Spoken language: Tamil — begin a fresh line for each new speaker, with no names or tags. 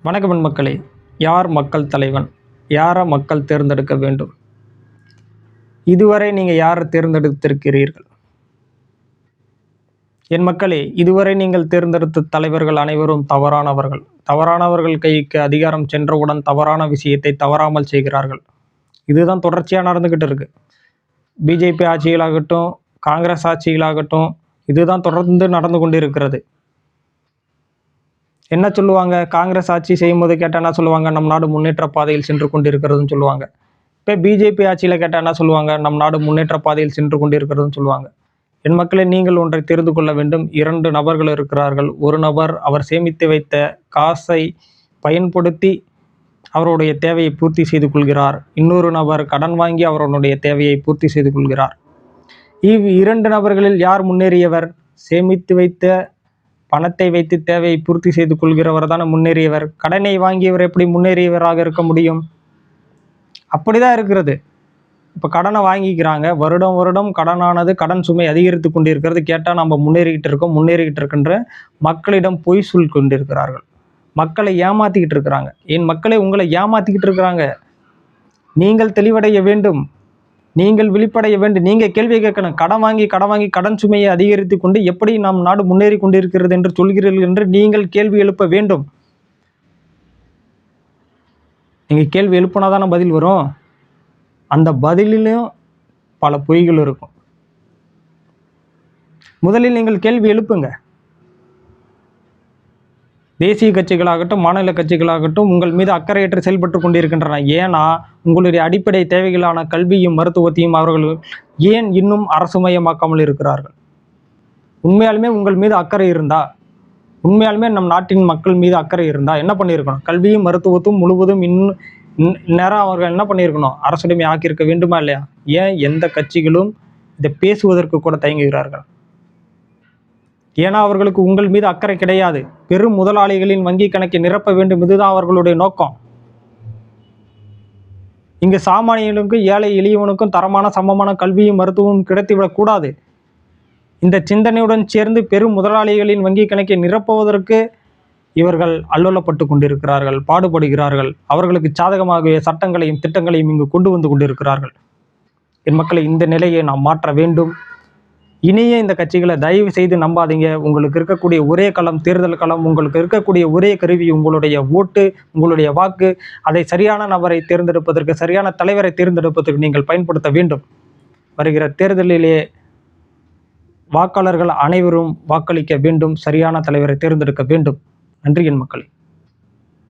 வணக்கம் மக்களே. யார் மக்கள் தலைவன்? யாரை மக்கள் தேர்ந்தெடுக்க வேண்டும்? இதுவரை நீங்கள் யாரை தேர்ந்தெடுத்திருக்கிறீர்கள்? என் மக்களே, இதுவரை நீங்கள் தேர்ந்தெடுத்த தலைவர்கள் அனைவரும் தவறானவர்கள். தவறானவர்கள் கைக்கு அதிகாரம் சென்றவுடன் தவறான விஷயத்தை தவறாமல் செய்கிறார்கள். இதுதான் தொடர்ச்சியாக நடந்துக்கிட்டு இருக்கு. பிஜேபி ஆட்சிகளாகட்டும், காங்கிரஸ் ஆட்சிகளாகட்டும், இதுதான் தொடர்ந்து நடந்து கொண்டு இருக்கிறது. என்ன சொல்லுவாங்க? காங்கிரஸ் ஆட்சி செய்யும்போது கேட்டால் என்ன சொல்லுவாங்க? நம் நாடு முன்னேற்ற பாதையில் சென்று கொண்டிருக்கிறதுன்னு சொல்லுவாங்க. இப்போ பிஜேபி ஆட்சியில் கேட்டால் என்ன சொல்லுவாங்க? நம் நாடு முன்னேற்ற பாதையில் சென்று கொண்டிருக்கிறதுன்னு சொல்லுவாங்க. என் மக்களை, நீங்கள் ஒன்றை தெரிந்து கொள்ள வேண்டும். 2 நபர்கள் இருக்கிறார்கள். ஒரு நபர் அவர் சேமித்து வைத்த காசை பயன்படுத்தி அவருடைய தேவையை பூர்த்தி செய்து கொள்கிறார். இன்னொரு நபர் கடன் வாங்கி அவருடைய தேவையை பூர்த்தி செய்து கொள்கிறார். 2 நபர்களில் யார் முன்னேறியவர்? சேமித்து வைத்த பணத்தை வைத்து தேவையை பூர்த்தி செய்து கொள்கிறவர் தானே முன்னேறியவர். கடனை வாங்கியவர் எப்படி முன்னேறியவராக இருக்க முடியும்? அப்படிதான் இருக்கிறது. இப்போ கடனை வாங்கிக்கிறாங்க. வருடம் வருடம் கடனானது, கடன் சுமை அதிகரித்து கொண்டிருக்கிறது. கேட்டால் நம்ம முன்னேறிக்கிட்டு இருக்கின்ற மக்களிடம் பொய் சொல் கொண்டிருக்கிறார்கள். மக்களை ஏமாத்திக்கிட்டு இருக்கிறாங்க. என் மக்களை, உங்களை ஏமாத்திக்கிட்டு இருக்கிறாங்க. நீங்கள் தெளிவடைய வேண்டும். நீங்கள் விழிப்படைய வேண்டும். நீங்கள் கேள்வி கேட்கணும். கடன் வாங்கி கடன் சுமையை அதிகரித்து கொண்டு எப்படி நம் நாடு முன்னேறி கொண்டிருக்கிறது என்று சொல்கிறீர்கள் என்று நீங்கள் கேள்வி எழுப்ப வேண்டும். நீங்கள் கேள்வி எழுப்பினாதானே பதில் வரும். அந்த பதிலிலும் பல பொய்கள் இருக்கும். முதலில் நீங்கள் கேள்வி எழுப்புங்க. தேசிய கட்சிகளாகட்டும், மாநில கட்சிகளாகட்டும் உங்கள் மீது அக்கறையற்று செயல்பட்டு கொண்டிருக்கின்றன. ஏன்னா உங்களுடைய அடிப்படை தேவைகளான கல்வியும் மருத்துவத்தையும் அவர்கள் ஏன் இன்னும் அரசுமயமாக்காமல் இருக்கிறார்கள்? உண்மையாலுமே உங்கள் மீது அக்கறை இருந்தா, உண்மையாலுமே நம் நாட்டின் மக்கள் மீது அக்கறை இருந்தா என்ன பண்ணியிருக்கணும்? கல்வியும் மருத்துவத்தும் முழுவதும் நேரம் அவர்கள் என்ன பண்ணியிருக்கணும்? அரசுடைமை ஆக்கியிருக்க வேண்டுமா இல்லையா? ஏன் எந்த கட்சிகளும் இதை பேசுவதற்கு கூட தயங்குகிறார்கள்? ஏன்னா அவர்களுக்கு உங்கள் மீது அக்கறை கிடையாது. பெரும் முதலாளிகளின் வங்கி கணக்கை நிரப்ப வேண்டும். இதுதான் அவர்களுடைய நோக்கம். இங்கு சாமானியனுக்கும் ஏழை எளியவனுக்கும் தரமான சமமான கல்வியும் மருத்துவமும் கிடைத்துவிடக்கூடாது. இந்த சிந்தனையுடன் சேர்ந்து பெரும் முதலாளிகளின் வங்கி கணக்கை நிரப்புவதற்கு இவர்கள் அல்லோலப்பட்டு கொண்டிருக்கிறார்கள், பாடுபடுகிறார்கள். அவர்களுக்கு சாதகமாகவே சட்டங்களையும் திட்டங்களையும் இங்கு கொண்டு வந்து கொண்டிருக்கிறார்கள். என் மக்களை, இந்த நிலையை நாம் மாற்ற வேண்டும். இனிய இந்த கட்சிகளை தயவு செய்து நம்பாதீங்க. உங்களுக்கு இருக்கக்கூடிய ஒரே களம் தேர்தல் களம். உங்களுக்கு இருக்கக்கூடிய ஒரே கருவி உங்களுடைய ஓட்டு, உங்களுடைய வாக்கு. அதை சரியான நபரை தேர்ந்தெடுப்பதற்கு, சரியான தலைவரை தேர்ந்தெடுப்பதற்கு நீங்கள் பயன்படுத்த வேண்டும். வருகிற தேர்தலிலே வாக்காளர்கள் அனைவரும் வாக்களிக்க வேண்டும். சரியான தலைவரை தேர்ந்தெடுக்க வேண்டும். நன்றி என் மக்களே.